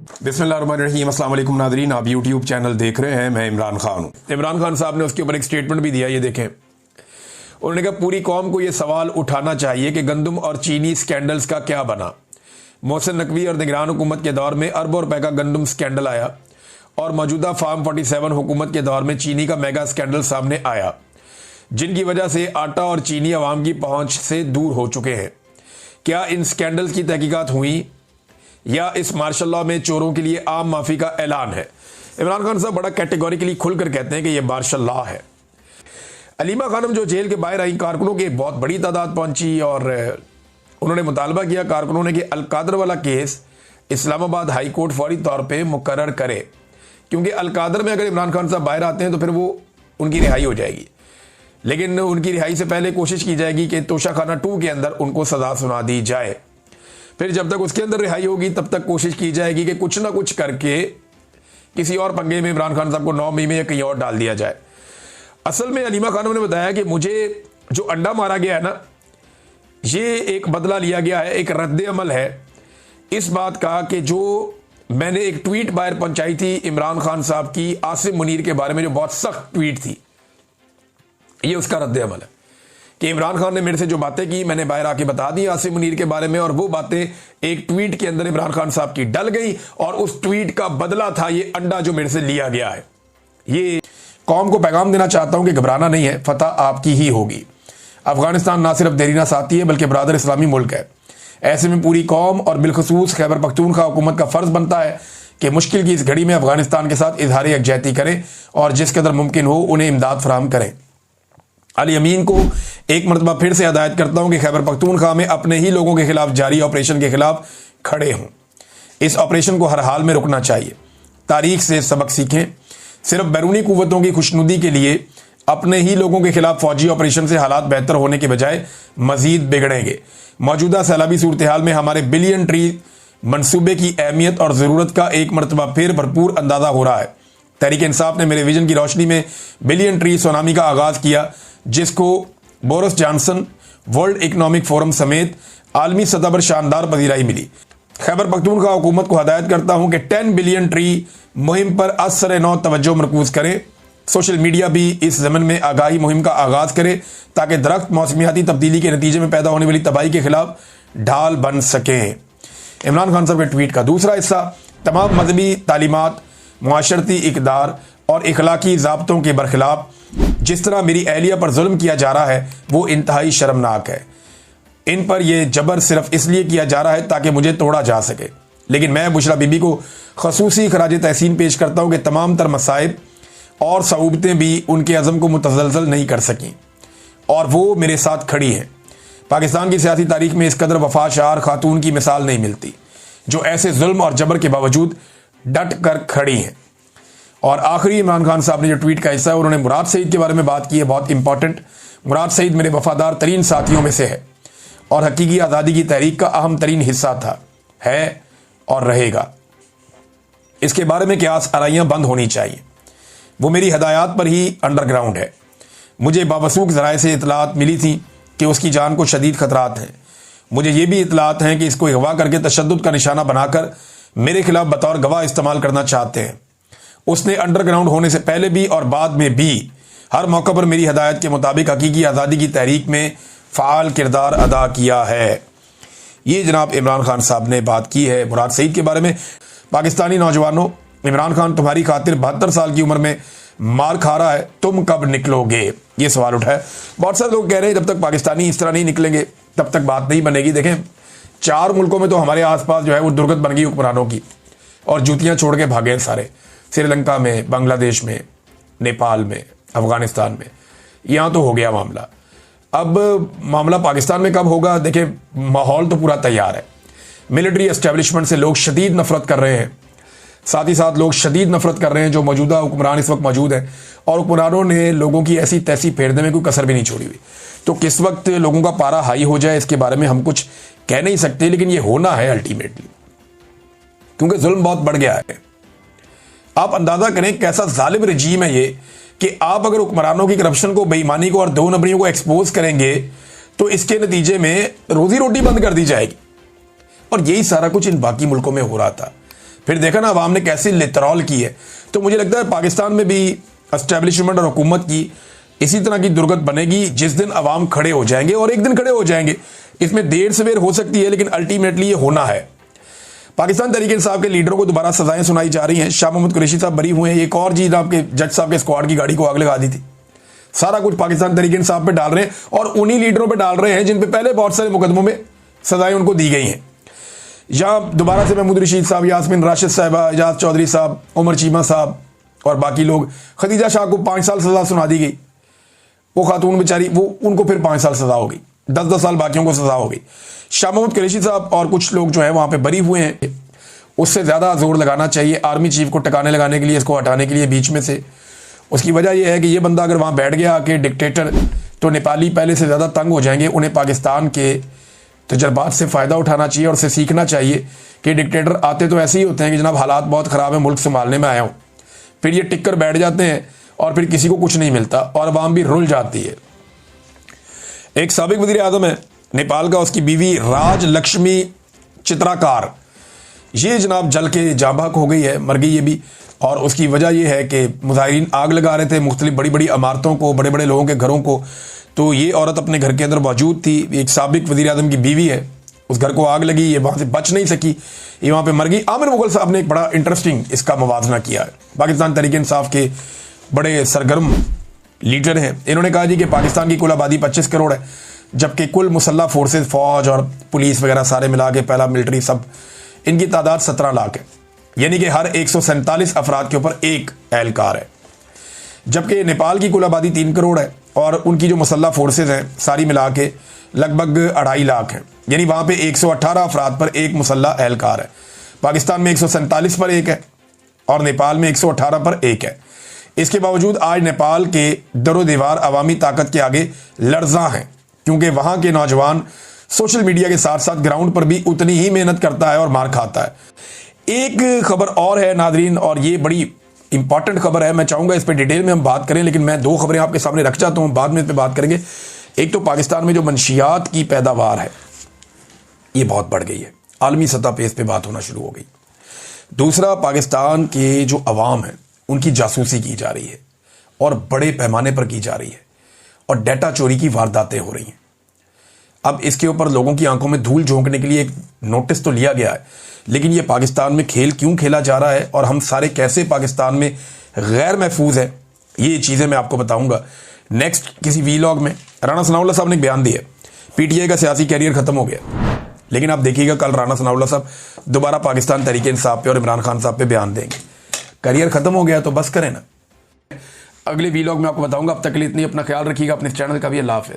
बिस्मिल्लाहिर्रहमानिर्रहीम, अस्सलाम वालेकुम नाज़रीन, आप यूट्यूब चैनल देख रहे हैं। मैं इमरान खान हूँ। इमरान खान साहब ने उसके ऊपर एक स्टेटमेंट भी दिया, ये देखें। उन्होंने कहा पूरी कौम को ये सवाल उठाना चाहिए कि गंदम और चीनी स्कैंडल्स का क्या बना। मोहसिन नकवी और निगरान हुकूमत के दौर में अरबों रुपए का गंदम स्कैंडल आया और मौजूदा फार्म 47 हुकूमत के दौर में चीनी का मेगा स्कैंडल सामने आया, जिनकी वजह से आटा और चीनी अवाम की पहुंच से दूर हो चुके हैं। क्या इन स्कैंडल्स की तहकीकात हुई या इस मार्शल लॉ में चोरों के लिए आम माफी का ऐलान है? इमरान खान साहब बड़ा कैटेगोरिकली खुलकर कहते हैं कि यह मार्शल लॉ है। अलीमा खानम जो जेल के बाहर आई, कारकुनों की बहुत बड़ी तादाद पहुंची और उन्होंने मुतालबा किया कारकुनों ने कि अलकादर वाला केस इस्लामाबाद हाई कोर्ट फौरी तौर पे मुकर्रर करे, क्योंकि अलकादर में अगर इमरान खान साहब बाहर आते हैं तो फिर वो उनकी रिहाई हो जाएगी। लेकिन उनकी रिहाई से पहले कोशिश की जाएगी कि तोशाखाना 2 के अंदर उनको सजा सुना दी जाए। फिर जब तक उसके अंदर रिहाई होगी तब तक कोशिश की जाएगी कि कुछ ना कुछ करके किसी और पंगे में इमरान खान साहब को 9 मई में या कहीं और डाल दिया जाए। असल में अलीमा खानम ने बताया कि मुझे जो अंडा मारा गया है ना, ये एक बदला लिया गया है, एक रद्द अमल है इस बात का कि जो मैंने एक ट्वीट बाहर पहुंचाई थी इमरान खान साहब की आसिम मुनीर के बारे में, जो बहुत सख्त ट्वीट थी, ये उसका रद्द अमल है कि इमरान खान ने मेरे से जो बातें की मैंने बाहर आके बता दी आसिम मुनीर के बारे में, और वो बातें एक ट्वीट के अंदर इमरान खान साहब की डल गई और उस ट्वीट का बदला था ये अंडा जो मेरे से लिया गया है। ये कौम को पैगाम देना चाहता हूं कि घबराना नहीं है, फतह आपकी ही होगी। अफगानिस्तान ना सिर्फ देरीना साथी है बल्कि बरादर इस्लामी मुल्क है। ऐसे में पूरी कौम और बिलखसूस खैबर पख्तूनख्वा हुकूमत का फर्ज बनता है कि मुश्किल की इस घड़ी में अफगानिस्तान के साथ इजहार यकजहती करें और जिस कदर मुमकिन हो उन्हें इमदाद फराहम करें। अली अमीन को एक मरतबा फिर से हिदायत करता हूं कि खैबर पख्तूनख्वा में अपने ही लोगों के खिलाफ जारी ऑपरेशन के खिलाफ खड़े हों। इस ऑपरेशन को हर हाल में रुकना चाहिए। तारीख से सबक सीखें। सिर्फ बैरूनी कुव्वतों की खुशनुदी के लिए अपने ही लोगों के खिलाफ फौजी ऑपरेशन से हालात बेहतर होने के बजाय मजीद बिगड़ेंगे। मौजूदा सैलाबी सूरत हाल में हमारे बिलियन ट्री मनसूबे की अहमियत और ज़रूरत का एक मरतबा फिर भरपूर अंदाजा हो रहा है। तहरीक इंसाफ ने मेरे विजन की रोशनी में बिलियन ट्री सुनामी का आगाज किया, जिसको Boris Johnson, world economic forum समेत आलमी सतह पर शानदार पजीराई मिली। खैबर पख्तूनख्वा हुकूमत को हदायत करता हूं कि 10 बिलियन ट्री मुहिम पर असर नौ तवज्जो मरकूज करें। सोशल मीडिया भी इस ज़मन में आगाही मुहिम का आगाज करे ताकि दरख्त मौसमियाती तब्दीली के नतीजे में पैदा होने वाली तबाही के खिलाफ ढाल बन सकें। इमरान खान साहब के ट्वीट का दूसरा हिस्सा, तमाम मजहबी तालीमात, मुआशरती इक़दार और इखलाकी ज़ाब्तों के बरखिलाफ जिस तरह मेरी अहलिया पर जुल्म किया जा रहा है वो इंतहाई शर्मनाक है। इन पर यह जबर सिर्फ इसलिए किया जा रहा है ताकि मुझे तोड़ा जा सके। लेकिन मैं बुशरा बीबी को खसूसी खराज तहसीन पेश करता हूँ कि तमाम तर मसाइब और सऊबतें भी उनके अज़म को मुतज़लज़ल नहीं कर सकीं और वो मेरे साथ खड़ी हैं। पाकिस्तान की सियासी तारीख में इस कदर वफाशार खातून की मिसाल नहीं मिलती जो ऐसे जुल्म और जबर के बावजूद डट कर खड़ी हैं। और आखिरी इमरान खान साहब ने जो ट्वीट का हिस्सा है, उन्होंने मुराद सईद के बारे में बात की है, बहुत इंपॉर्टेंट। मुराद सईद मेरे वफादार तरीन साथियों में से है और हकीकी आज़ादी की तहरीक का अहम तरीन हिस्सा था, है और रहेगा। इसके बारे में क्यास आराइयाँ बंद होनी चाहिए। वो मेरी हदायत पर ही अंडरग्राउंड है। मुझे बावसूख ज़राए से इतलात मिली थी कि उसकी जान को शदीद खतरात हैं। मुझे ये भी इतलात हैं कि इसको अगवा करके तशद्दुद का निशाना बनाकर मेरे खिलाफ बतौर गवाह इस्तेमाल करना चाहते हैं। उसने अंडरग्राउंड होने से पहले भी और बाद में भी हर मौका पर मेरी हदायत के मुताबिक हकीकी आज़ादी की तहरीक में फ़ाल किरदार अदा किया है। ये जनाब इमरान खान साहब ने बात की है मुराद सईद के बारे में। पाकिस्तानी नौजवानों, इमरान खान तुम्हारी खातिर 72 साल की उम्र में मार खा रहा है, तुम कब निकलोगे, ये सवाल उठा है। बहुत सारे लोग कह रहे हैं जब तक पाकिस्तानी इस तरह नहीं निकलेंगे तब तक बात नहीं बनेगी। देखें, 4 मुल्कों में तो हमारे आसपास जो है वो दुर्गत बन गई हुक्मरानों की और जूतियां छोड़ के भागे हैं सारे। श्रीलंका में, बांग्लादेश में, नेपाल में, अफगानिस्तान में, यहाँ तो हो गया मामला। अब मामला पाकिस्तान में कब होगा? देखें, माहौल तो पूरा तैयार है। मिलिट्री एस्टेब्लिशमेंट से लोग शदीद नफरत कर रहे हैं, साथ ही साथ लोग शदीद नफरत कर रहे हैं जो मौजूदा हुक्मरान इस वक्त मौजूद हैं, और हुक्मरानों ने लोगों की ऐसी तैसी फेरने में कोई कसर भी नहीं छोड़ी हुई। तो किस वक्त लोगों का पारा हाई हो जाए इसके बारे में हम कुछ कह नहीं सकते, लेकिन ये होना है अल्टीमेटली, क्योंकि जुल्म बहुत बढ़ गया है। आप अंदाजा करें कैसा जालिम रजीम है ये कि आप अगर हुक्मरानों की करप्शन को, बेईमानी को और 2 नंबरियों को एक्सपोज करेंगे तो इसके नतीजे में रोजी रोटी बंद कर दी जाएगी। और यही सारा कुछ इन बाकी मुल्कों में हो रहा था। फिर देखा ना अवाम ने कैसी लितरॉल की है। तो मुझे लगता है पाकिस्तान में भी एस्टेब्लिशमेंट और हुकूमत की इसी तरह की दुर्गत बनेगी जिस दिन अवाम खड़े हो जाएंगे, और एक दिन खड़े हो जाएंगे। इसमें देर सवेर हो सकती है, लेकिन अल्टीमेटली ये होना है। पाकिस्तान तहरीक इंसाफ के लीडरों को दोबारा सजाएं सुनाई जा रही हैं। शाह मोहम्मद कुरैशी साहब बरी हुए हैं। एक और जी आपके जज साहब के स्क्वाड की गाड़ी को आग लगा दी थी। सारा कुछ पाकिस्तान तहरीक इंसाफ पे डाल रहे हैं, और उन्हीं लीडरों पे डाल रहे हैं जिन पे पहले बहुत सारे मुकदमों में सजाएं उनको दी गई हैं। यहां दोबारा से महमूद रशीद साहब, यास्मीन राशिद साहबा, एजाज चौधरी साहब, उमर चीमा साहब और बाकी लोग, खदीजा शाह को 5 साल सजा सुना दी गई। वो खातून बेचारी, वो उनको फिर 5 साल सजा हो गई, 10-10 साल बाकियों को सजा हो गई। शाह मोहम्मद कुरैशी साहब और कुछ लोग जो है वहां पे बरी हुए हैं। उससे ज्यादा जोर लगाना चाहिए आर्मी चीफ को टकाने लगाने के लिए, इसको हटाने के लिए बीच में से। उसकी वजह यह है कि ये बंदा अगर वहां बैठ गया आके डिक्टेटर, तो नेपाली पहले से ज्यादा तंग हो जाएंगे। उन्हें पाकिस्तान के तजर्बात से फायदा उठाना चाहिए और उससे सीखना चाहिए कि डिक्टेटर आते तो ऐसे ही होते हैं कि जनाब हालात बहुत खराब है, मुल्क संभालने में आया हूं। फिर ये टिक कर बैठ जाते हैं और फिर किसी को कुछ नहीं मिलता और अवाम भी रुल जाती है। एक साबिक वज़ीर आज़म है नेपाल का, उसकी बीवी राज लक्ष्मी चित्राकार, ये जनाब जल के जाबाक हो गई है, मर गई ये भी। और उसकी वजह यह है कि मुजाहिरीन आग लगा रहे थे मुख्तलिफ बड़ी बड़ी इमारतों को, बड़े बड़े लोगों के घरों को। तो ये औरत अपने घर के अंदर मौजूद थी। एक साबिक वज़ीर आज़म की बीवी है, उस घर को आग लगी, ये वहाँ से बच नहीं सकी, ये वहाँ पे मर गई। आमिर मुगल साहब ने एक बड़ा इंटरेस्टिंग इसका मवाजना किया है। पाकिस्तान तहरीक इंसाफ के बड़े सरगर्म लीडर हैं। इन्होंने कहा जी कि पाकिस्तान की कुल आबादी 25 करोड़ है, जबकि कुल मुसल्ह फोर्सेज, फौज और पुलिस वगैरह सारे मिला के, पहला मिलिट्री सब, इनकी तादाद 17 लाख है। यानी कि हर 147 अफराद के ऊपर एक एहलकार है। जबकि नेपाल की कुल आबादी 3 करोड़ है और उनकी जो मुसल्ह फोर्सेज हैं सारी मिला के लगभग 2.5 लाख हैं। यानी वहाँ पे 118 अफराद पर एक मुसल्ह एहलकार है। पाकिस्तान में 147 पर एक है और नेपाल में 118 पर एक है। इसके बावजूद आज नेपाल के दरो दीवार अवामी ताकत के आगे लर्जा हैं, क्योंकि वहाँ के नौजवान सोशल मीडिया के साथ साथ ग्राउंड पर भी उतनी ही मेहनत करता है और मार खाता है। एक खबर और है नादरीन, और ये बड़ी इंपॉर्टेंट खबर है। मैं चाहूंगा इस पर डिटेल में हम बात करें, लेकिन मैं 2 खबरें आपके सामने रख चाहता हूं, बाद में इस पर बात करेंगे। एक तो पाकिस्तान में जो मंशियात की पैदावार है ये बहुत बढ़ गई है, आलमी सतह पे इस पर बात होना शुरू हो गई। दूसरा, पाकिस्तान के जो अवाम है उनकी जासूसी की जा रही है और बड़े पैमाने पर की जा रही है, और डाटा चोरी की वारदातें हो रही हैं। अब इसके ऊपर लोगों की आंखों में धूल झोंकने के लिए एक नोटिस तो लिया गया है, लेकिन ये पाकिस्तान में खेल क्यों खेला जा रहा है और हम सारे कैसे पाकिस्तान में गैर महफूज है, ये चीज़ें मैं आपको बताऊंगा नेक्स्ट किसी वीलॉग में। राणा सनाउल्लाह साहब ने एक बयान दिया, पीटीआई का सियासी कैरियर खत्म हो गया, लेकिन आप देखिएगा कल राणा सनाउल्लाह साहब दोबारा पाकिस्तान तहरीक इंसाफ पे और इमरान खान साहब पे बयान देंगे। करियर खत्म हो गया तो बस करें ना। अगले वीलॉग में आपको बताऊंगा। अब तक के लिए इतनी, अपना ख्याल रखिएगा, अपने चैनल का भी। अल्लाह हाफ़िज़।